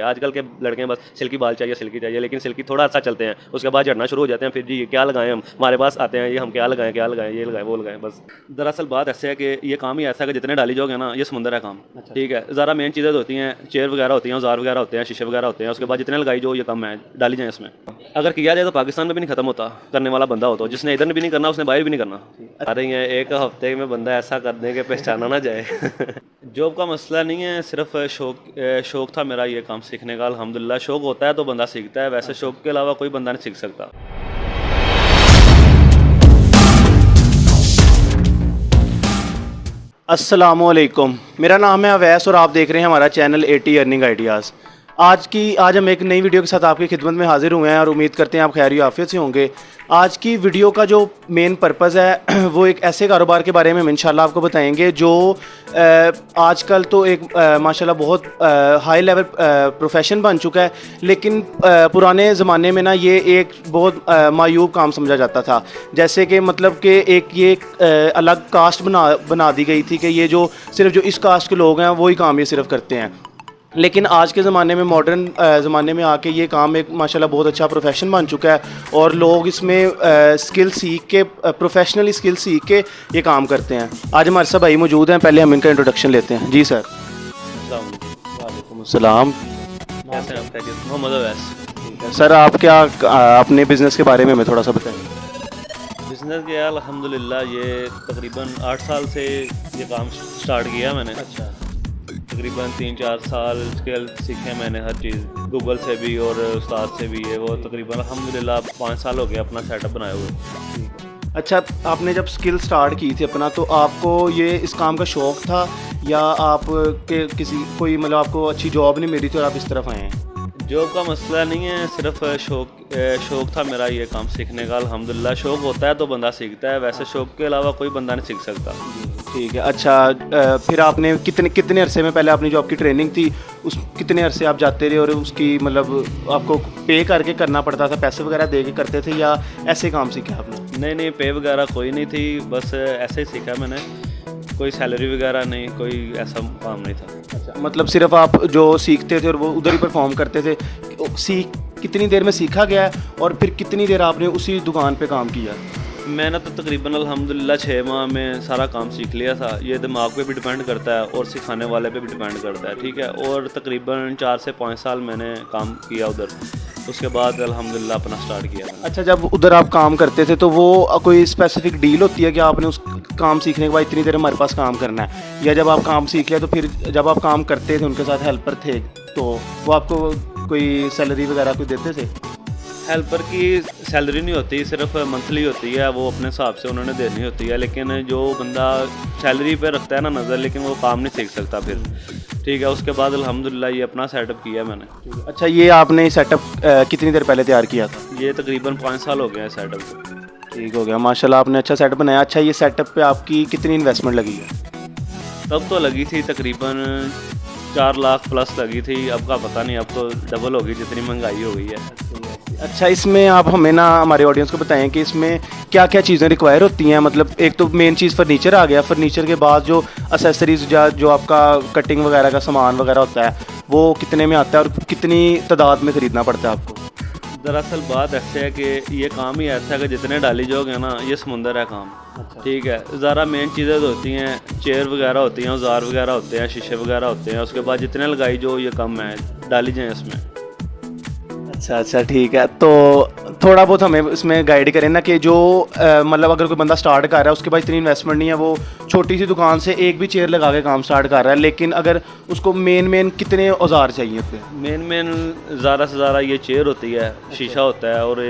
आजकल के लड़के बस सिल्की बाल चाहिए सिल्की चाहिए, लेकिन सिल्की थोड़ा अच्छा चलते हैं, उसके बाद झड़ना शुरू हो जाते हैं। फिर जी ये क्या लगाएं, हम हमारे पास आते हैं ये हम क्या लगाएं ये लगाएं वो लगाएं बस। दरअसल बात ऐसे है कि ये काम ही ऐसा है कि जितने डाली जाओगे ना ये समुंदर है काम। ठीक है, ज़रा मेन चीज़ें होती हैं, चेयर वगैरह होती हैं, औजार वगैरह होते हैं, शीशे वगैरह होते हैं, उसके बाद जितने लगाई जो ये कम है डाली जाए इसमें। अगर किया जाए तो पाकिस्तान में भी नहीं खत्म होता, करने वाला बंदा हो तो जिसने इधर भी नहीं करना उसने बाहर भी नहीं करना। आ रही हैं एक हफ्ते में बंदा ऐसा कर दें कि पहचाना ना जाए। जॉब का मसला नहीं है, सिर्फ शौक था मेरा ये काम सीखने का। अल्हम्दुलिल्लाह शौक होता है तो बंदा सीखता है, वैसे शौक के अलावा कोई बंदा नहीं सीख सकता। अस्सलामुअलैकुम, मेरा नाम है अवैस और आप देख रहे हैं हमारा चैनल 80 अर्निंग आइडियाज़। आज हम एक नई वीडियो के साथ आपकी खिदमत में हाजिर हुए हैं और उम्मीद करते हैं आप खैर आफियत से होंगे। आज की वीडियो का जो मेन पर्पज़ है वो एक ऐसे कारोबार के बारे में हम इंशाल्लाह आपको बताएंगे जो आजकल तो एक माशाल्लाह बहुत हाई लेवल प्रोफेशन बन चुका है, लेकिन पुराने ज़माने में ना ये एक बहुत मायूब काम समझा जाता था। जैसे कि मतलब कि अलग कास्ट बना दी गई थी कि ये जो सिर्फ जो इस कास्ट के लोग हैं वही काम ये सिर्फ करते हैं। लेकिन आज के ज़माने में मॉडर्न ज़माने में आके ये काम एक माशाल्लाह बहुत अच्छा प्रोफेशन बन चुका है और लोग इसमें स्किल सीख के प्रोफेशनली स्किल सीख के ये काम करते हैं। आज हमारे साथ भाई मौजूद हैं, पहले हम इनका इंट्रोडक्शन लेते हैं। जी सर। वालेकुम अस्सलाम। कैसे हैं आप? खैरियत? मोहम्मद अवैस। सर आप क्या अपने बिज़नेस के बारे में हमें थोड़ा सा बताएं। बिज़नेस किया अल्हम्दुलिल्लाह, ये तकरीबन 8 साल से ये काम स्टार्ट किया मैंने। अच्छा। तकरीबन 3-4 साल स्किल सीखे मैंने, हर चीज़ गूगल से भी और उस्ताद से भी। ये वो तकरीबन अल्हम्दुलिल्लाह 5 साल हो गए अपना सेटअप बनाए हुए। अच्छा, आपने जब स्किल स्टार्ट की थी अपना तो आपको ये इस काम का शौक़ था या आप के किसी कोई मतलब आपको अच्छी जॉब नहीं मिली थी और आप इस तरफ आए हैं? जॉब का मसला नहीं है, सिर्फ शौक था मेरा ये काम सीखने का। अल्हम्दुलिल्लाह शौक होता है तो बंदा सीखता है, वैसे शौक के अलावा कोई बंदा नहीं सीख सकता। ठीक है। अच्छा, फिर आपने कितने अरसे में पहले आपने जो आपकी ट्रेनिंग थी उस कितने अरसे आप जाते रहे और उसकी मतलब आपको पे करके करना पड़ता था, पैसे वगैरह दे के करते थे या ऐसे काम सीखा आपने? नहीं, पे वगैरह कोई नहीं थी, बस ऐसे ही सीखा मैंने, कोई सैलरी वगैरह नहीं, कोई ऐसा काम नहीं था। अच्छा, मतलब सिर्फ आप जो सीखते थे और वो उधर ही परफॉर्म करते थे। कितनी देर में सीखा गया और फिर कितनी देर आपने उसी दुकान पे काम किया? मैंने तो तकरीबन अल्हम्दुलिल्लाह 6 माह में सारा काम सीख लिया था। ये दिमाग पे भी डिपेंड करता है और सिखाने वाले पे भी डिपेंड करता है। ठीक है, और तकरीबन 4 से 5 साल मैंने काम किया उधर, उसके बाद अल्हम्दुलिल्लाह अपना स्टार्ट किया था। अच्छा, जब उधर आप काम करते थे तो वो कोई स्पेसिफिक डील होती है कि आपने उस काम सीखने के बाद इतनी देर हमारे पास काम करना है, या जब आप काम सीख लिया तो फिर जब आप काम करते थे उनके साथ हेल्पर थे तो वो आपको कोई सैलरी वगैरह कोई देते थे? हेल्पर की सैलरी नहीं होती, सिर्फ मंथली होती है, वो अपने हिसाब से उन्होंने देनी होती है। लेकिन जो बंदा सैलरी पे रखता है ना नज़र, लेकिन वो काम नहीं सीख सकता फिर। ठीक है, उसके बाद अल्हम्दुलिल्लाह ये अपना सेटअप किया मैंने। अच्छा, ये आपने सेटअप कितनी देर पहले तैयार किया था? ये तकरीबन 5 साल हो गए हैं सेटअप को। ठीक हो गया, माशाल्लाह आपने अच्छा सेटअप बनाया। अच्छा, ये सेटअप पे आपकी कितनी इन्वेस्टमेंट लगी है? तब तो लगी थी तकरीबन 4 लाख प्लस लगी थी, अब का पता नहीं, अब तो डबल होगी जितनी महंगाई हो गई है। अच्छा, इसमें आप हमें ना हमारे ऑडियंस को बताएं कि इसमें क्या क्या चीज़ें रिक्वायर होती हैं। मतलब एक तो मेन चीज़ फर्नीचर आ गया, फर्नीचर के बाद जो एसेसरीज जो आपका कटिंग वगैरह का सामान वगैरह होता है वो कितने में आता है और कितनी तादाद में ख़रीदना पड़ता है आपको? दरअसल बात ऐसे है कि ये काम ही ऐसा है कि जितने डाली जाओगे ना ये समुंदर है काम। अच्छा। ठीक है, ज़रा मेन चीज़ें तो होती हैं, चेयर वगैरह होती हैं, औजार वगैरह होते हैं, शीशे वगैरह होते हैं, उसके बाद जितने लगाई जो ये कम है डाली जाए इसमें। अच्छा, ठीक है। तो थोड़ा बहुत हमें इसमें गाइड करें ना कि जो मतलब अगर कोई बंदा स्टार्ट कर रहा है उसके बाद इतनी इन्वेस्टमेंट नहीं है, वो छोटी सी दुकान से एक भी चेयर लगा के काम स्टार्ट कर रहा है, लेकिन अगर उसको मेन कितने औजार चाहिए होते हैं? मेन ज़्यादा से ज़्यादा ये चेयर होती है, शीशा होता है, और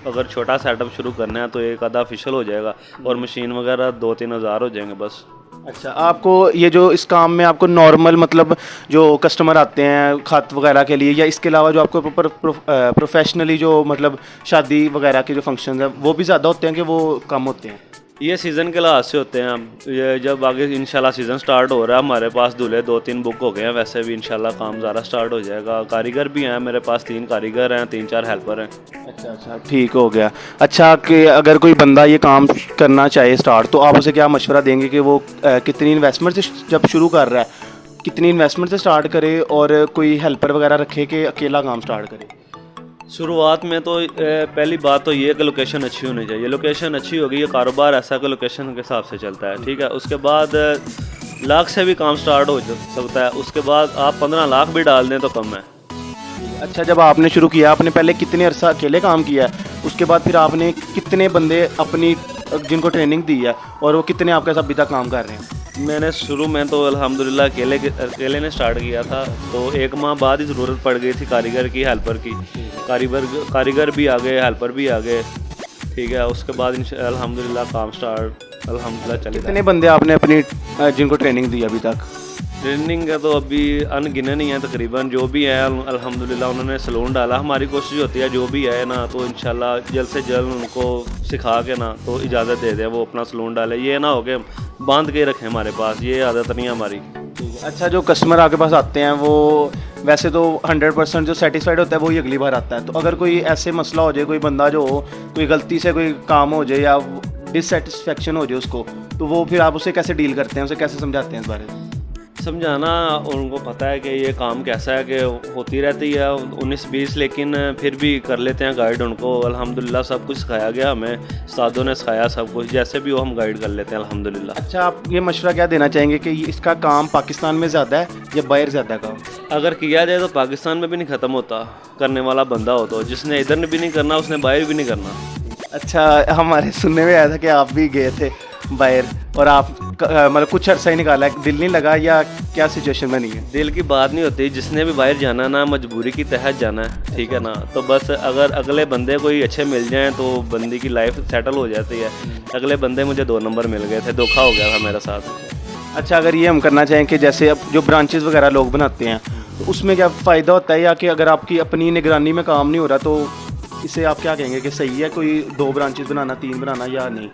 अगर छोटा सेटअप शुरू करना है तो एक आधा ऑफिशियल हो जाएगा और मशीन वगैरह 2-3 हज़ार हो जाएंगे बस। अच्छा, आपको ये जो इस काम में आपको नॉर्मल मतलब जो कस्टमर आते हैं खत वगैरह के लिए, या इसके अलावा जो आपको प्रोफेशनली जो मतलब शादी वगैरह के जो फंक्शन है वो भी ज़्यादा होते हैं कि वो कम होते हैं? ये सीज़न के लिहाज से होते हैं। ये जब आगे इंशाल्लाह सीज़न स्टार्ट हो रहा है, हमारे पास दूल्हे 2-3 बुक हो गए हैं, वैसे भी इंशाल्लाह काम ज़्यादा स्टार्ट हो जाएगा। कारीगर भी हैं मेरे पास, 3 कारीगर हैं, 3-4 हेल्पर हैं। अच्छा, ठीक हो गया। अच्छा, कि अगर कोई बंदा ये काम करना चाहे स्टार्ट, तो आप उसे क्या मशवरा देंगे कि वो कितनी इन्वेस्टमेंट से जब शुरू कर रहा है कितनी इन्वेस्टमेंट से स्टार्ट करे और कोई हेल्पर वगैरह रखे कि अकेला काम स्टार्ट करे? शुरुआत में तो पहली बात तो ये है कि लोकेशन अच्छी होनी चाहिए। लोकेशन अच्छी होगी, ये कारोबार ऐसा कि लोकेशन के हिसाब से चलता है, ठीक है। उसके बाद लाख से भी काम स्टार्ट हो सकता है। उसके बाद आप 15 लाख भी डाल दें तो कम है। अच्छा, जब आपने शुरू किया आपने पहले कितने अरसा अकेले काम किया है, उसके बाद फिर आपने कितने बंदे अपनी जिनको ट्रेनिंग दी है और वो कितने आपके साथ अभी तक काम कर रहे हैं? मैंने शुरू में तो अल्हम्दुलिल्लाह अकेले ने स्टार्ट किया था, तो 1 माह बाद ही ज़रूरत पड़ गई थी कारीगर की, हेल्पर की। कारीगर भी आ गए, हेल्पर भी आ गए, ठीक है। उसके बाद अल्हम्दुलिल्लाह काम स्टार्ट अल्हम्दुलिल्लाह चले। कितने बंदे आपने अपनी जिनको ट्रेनिंग दी अभी तक? ट्रेनिंग का तो अभी अनगिनत नहीं है, तकरीबन जो भी है अल्हम्दुलिल्लाह उन्होंने सलून डाला। हमारी कोशिश होती है जो भी है ना, तो इंशाल्लाह जल्द से जल्द उनको सिखा के ना तो इजाज़त दे दें वो अपना सलून डाले। ये ना हो के बांध के रखें हमारे पास, ये आदत नहीं है हमारी। अच्छा, जो कस्टमर आपके पास आते हैं वो वैसे तो 100% जो सेटिस्फाइड होता है वही अगली बार आता है, तो अगर कोई ऐसे मसला हो जाए, कोई बंदा जो हो कोई गलती से कोई काम हो जाए या डिससेटिस्फेक्शन हो जाए उसको, तो वो फिर आप उसे कैसे डील करते हैं, उसे कैसे समझाते हैं इस बारे में? समझाना, उनको पता है कि ये काम कैसा है, कि होती रहती है 19-20, लेकिन फिर भी कर लेते हैं गाइड उनको। अल्हम्दुलिल्लाह सब कुछ सिखाया गया हमें, उस्तादों ने सिखाया सब कुछ, जैसे भी हो हम गाइड कर लेते हैं अल्हम्दुलिल्लाह। अच्छा, आप ये मशवरा क्या देना चाहेंगे कि इसका काम पाकिस्तान में ज़्यादा है या बाहर ज़्यादा काम? अगर किया जाए तो पाकिस्तान में भी नहीं ख़त्म होता, करने वाला बंदा हो तो। जिसने इधर भी नहीं करना उसने बाहर भी नहीं करना। अच्छा, हमारे सुनने में आया था कि आप भी गए थे बाहर और आप मतलब कुछ अर्सा ही निकाला है, दिल नहीं लगा या क्या सिचुएशन बनी है? दिल की बात नहीं होती, जिसने भी बाहर जाना ना मजबूरी की तहत जाना है, ठीक है ना। तो बस अगर अगले बंदे कोई अच्छे मिल जाएं तो बंदी की लाइफ सेटल हो जाती है। अगले बंदे मुझे 2 नंबर मिल गए थे, धोखा हो गया था मेरे साथ। अच्छा, अगर ये हम करना चाहें कि जैसे अब जो ब्रांचेस वगैरह लोग बनाते हैं तो उसमें क्या फ़ायदा होता है, या कि अगर आपकी अपनी निगरानी में काम नहीं हो रहा तो इसे आप क्या कहेंगे कि सही है कोई 2 ब्रांचेस बनाना, 3 बनाना या नहीं?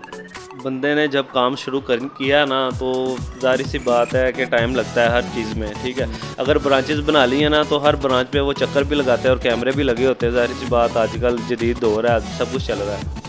बंदे ने जब काम शुरू किया ना तो ज़ाहिर सी बात है कि टाइम लगता है हर चीज़ में, ठीक है। अगर ब्रांचेस बना ली है ना तो हर ब्रांच पे वो चक्कर भी लगाते हैं और कैमरे भी लगे होते हैं। ज़ाहिर सी बात, आजकल जदीद दौर है, सब कुछ चल रहा है।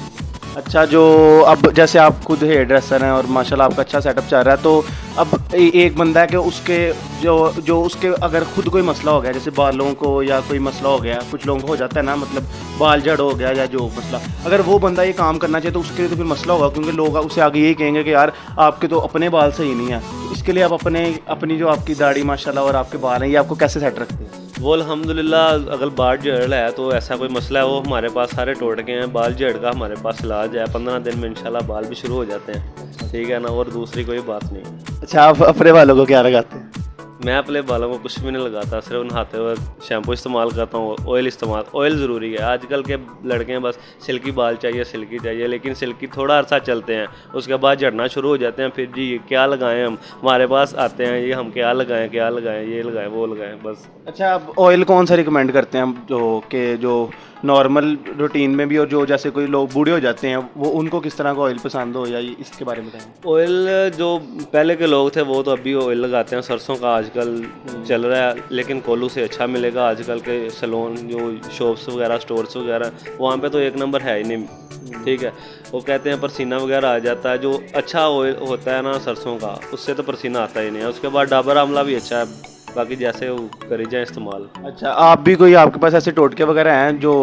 अच्छा, जो अब जैसे आप खुद हेयर ड्रेसर हैं और माशाल्लाह आपका अच्छा सेटअप चल रहा है, तो अब एक बंदा है कि उसके जो उसके अगर खुद कोई मसला हो गया, जैसे बालों को या कोई मसला हो गया, कुछ लोगों को हो जाता है ना, मतलब बाल जड़ हो गया या जो मसला, अगर वो बंदा ये काम करना चाहिए तो उसके लिए तो फिर मसला होगा, क्योंकि लोग उसे आगे यही कहेंगे कि यार आपके तो अपने बाल सही नहीं है। तो इसके लिए आप अपनी जो आपकी दाढ़ी माशाल्लाह और आपके बाल हैं, ये आपको कैसे सेट रखते हैं? वो अल्हम्दुलिल्लाह अगर बाल जड़ है तो ऐसा कोई मसला है, वो हमारे पास सारे टोटके हैं। बाल जड़ का हमारे पास इलाज है, 15 दिन में इंशाल्लाह बाल भी शुरू हो जाते हैं, ठीक है ना। और दूसरी कोई बात नहीं। अच्छा, आप अपने बालों को क्या लगाते हैं? मैं अपने बालों को कुछ भी नहीं लगाता, सिर्फ नहाते हुए शैम्पू इस्तेमाल करता हूँ, ऑयल ज़रूरी है। आजकल के लड़के हैं बस सिल्की बाल चाहिए, सिल्की चाहिए, लेकिन सिल्की थोड़ा अरसा चलते हैं, उसके बाद झड़ना शुरू हो जाते हैं। फिर जी क्या लगाएं, हम हमारे पास आते हैं ये हम क्या लगाएं, ये लगाएं वो लगाएं बस। अच्छा, आप ऑयल कौन सा रिकमेंड करते हैं जो नॉर्मल रूटीन में भी, और जो जैसे कोई लोग बूढ़े हो जाते हैं वो उनको किस तरह का ऑयल पसंद हो, या इसके बारे में बताएं? ऑयल जो पहले के लोग थे वो तो अभी ऑयल लगाते हैं, सरसों का आजकल चल रहा है, लेकिन कोल्हू से अच्छा मिलेगा। आजकल के सैलून जो शॉप्स वगैरह, स्टोर्स वगैरह, वहाँ पे तो 1 नंबर है ही नहीं, ठीक है। वो कहते हैं पसीना वगैरह आ जाता है। जो अच्छा ऑयल होता है ना सरसों का, उससे तो पसीना आता ही नहीं है। उसके बाद डाबर आमला भी अच्छा है, बाकी जैसे वो करी जाए इस्तेमाल। अच्छा, आप भी कोई आपके पास ऐसे टोटके वगैरह हैं जो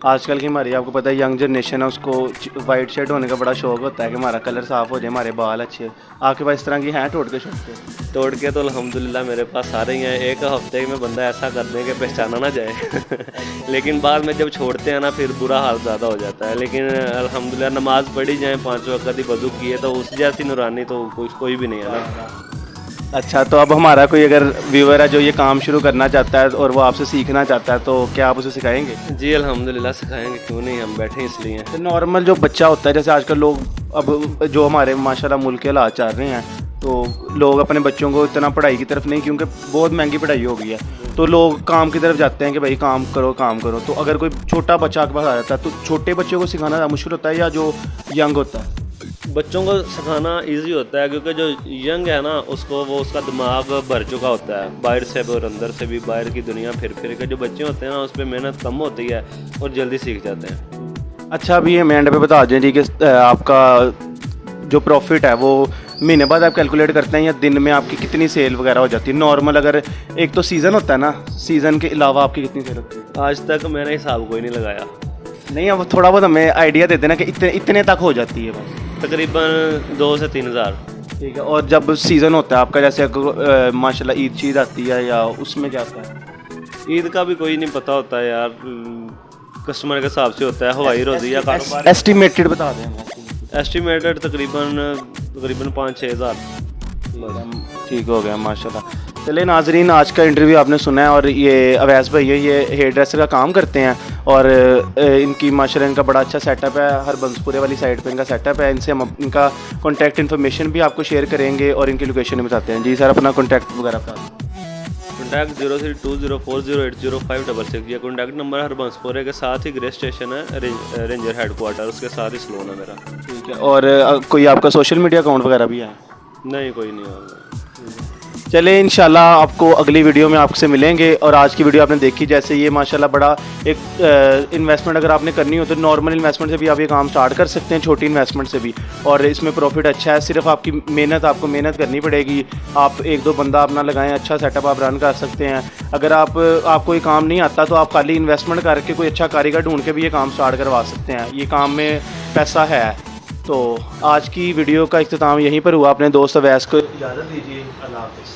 आजकल की हमारी, आपको पता है यंग जनरेशन है, उसको वाइट शर्ट होने का बड़ा शौक होता है कि हमारा कलर साफ़ हो जाए, हमारे बाल अच्छे। आपके पास इस तरह की हैं टोटके शोटके? टोटके तो अल्हम्दुलिल्लाह मेरे पास सारे ही हैं। एक हफ्ते में बंदा ऐसा कर दे कि पहचाना ना जाए लेकिन बाद में जब छोड़ते हैं ना फिर बुरा हाल ज़्यादा हो जाता है। लेकिन अल्हम्दुलिल्लाह नमाज़ पढ़ी जाए, 5 वक्त ही वज़ू किए, तो उस जैसी नूरानी तो कोई भी नहीं है ना। अच्छा, तो अब हमारा कोई अगर व्यूअर है जो ये काम शुरू करना चाहता है और वो आपसे सीखना चाहता है, तो क्या आप उसे सिखाएंगे? जी अल्हम्दुलिल्लाह सिखाएंगे, क्यों नहीं, हम बैठे इसलिए। तो नॉर्मल जो बच्चा होता है, जैसे आजकल लोग अब जो हमारे माशाल्लाह मुल्क के हालात चल रहे हैं, तो लोग अपने बच्चों को इतना पढ़ाई की तरफ नहीं, क्योंकि बहुत महंगी पढ़ाई हो गई है, तो लोग काम की तरफ जाते हैं कि भाई काम करो। तो अगर कोई छोटा बच्चा आपके पास आ जाता है तो छोटे बच्चों को सिखाना मुश्किल होता है या जो यंग होता है? बच्चों को सिखाना इजी होता है, क्योंकि जो यंग है ना उसका दिमाग भर चुका होता है बाहर से और अंदर से भी, बाहर की दुनिया फिर के। जो बच्चे होते हैं ना उस पर मेहनत कम होती है और जल्दी सीख जाते हैं। अच्छा, अभी हमें एंड पे बता दें जी कि आपका जो प्रॉफिट है वो महीने बाद आप कैलकुलेट करते हैं या दिन में आपकी कितनी सेल वगैरह हो जाती है नॉर्मल? अगर एक तो सीज़न होता है ना, सीज़न के अलावा आपकी कितनी सेल होती है? आज तक मैंने हिसाब कोई नहीं लगाया। नहीं, अब थोड़ा बहुत हमें आइडिया दे देना कि इतने तक हो जाती है बस। तकरीबन 2 से 3 हज़ार। ठीक है। और जब सीज़न होता है आपका, जैसे माशाल्लाह ईद शीद आती है या उसमें क्या होता है? ईद का भी कोई नहीं पता होता है यार, कस्टमर के हिसाब से होता है, हवाई रोज़ी या कारोबार। एस्टिमेटेड बता दें हमें। एस्टिमेटेड तकरीबन 5-6 हज़ार। ठीक हो गया माशाल्लाह। चलिए नाजरीन, आज का इंटरव्यू आपने सुना है और ये अवैस भाई है, ये हेयर ड्रेसर का काम करते हैं और इनकी माशाल्लाह इनका बड़ा अच्छा सेटअप है, हर बंसपुरे वाली साइड पे इनका सेटअप है। इनसे हम इनका कॉन्टैक्ट इन्फॉर्मेशन भी आपको शेयर करेंगे और इनकी लोकेशन भी बताते हैं। जी सर, अपना कॉन्टैक्ट वगैरह बता दें। कॉन्टैक्ट 0320408086, ये कॉन्टैक्ट नंबर हर बंसपुरे के साथ ही ग्रे स्टेशन है, रेंजर हेडक्वार्टर, उसके साथ ही सलोन है मेरा। ठीक है। और कोई आपका सोशल मीडिया अकाउंट वगैरह भी है? नहीं, कोई नहीं होगा। चले इंशाल्लाह आपको अगली वीडियो में आपसे मिलेंगे। और आज की वीडियो आपने देखी, जैसे ये माशाल्लाह बड़ा एक इन्वेस्टमेंट अगर आपने करनी हो तो नॉर्मल इन्वेस्टमेंट से भी आप ये काम स्टार्ट कर सकते हैं, छोटी इन्वेस्टमेंट से भी, और इसमें प्रॉफिट अच्छा है। सिर्फ आपकी आपको मेहनत करनी पड़ेगी। आप 1-2 बंदा अपना लगाएं, अच्छा सेटअप आप रन कर सकते हैं। अगर आपको ये काम नहीं आता तो आप खाली इन्वेस्टमेंट करके कोई अच्छा कारीगर ढूंढ के भी ये काम स्टार्ट करवा सकते हैं। ये काम में पैसा है। तो आज की वीडियो का इख्तिताम यहीं पर हुआ। अपने दोस्त अवैस को इजाज़त दीजिए। अल्लाह हाफ़िज़।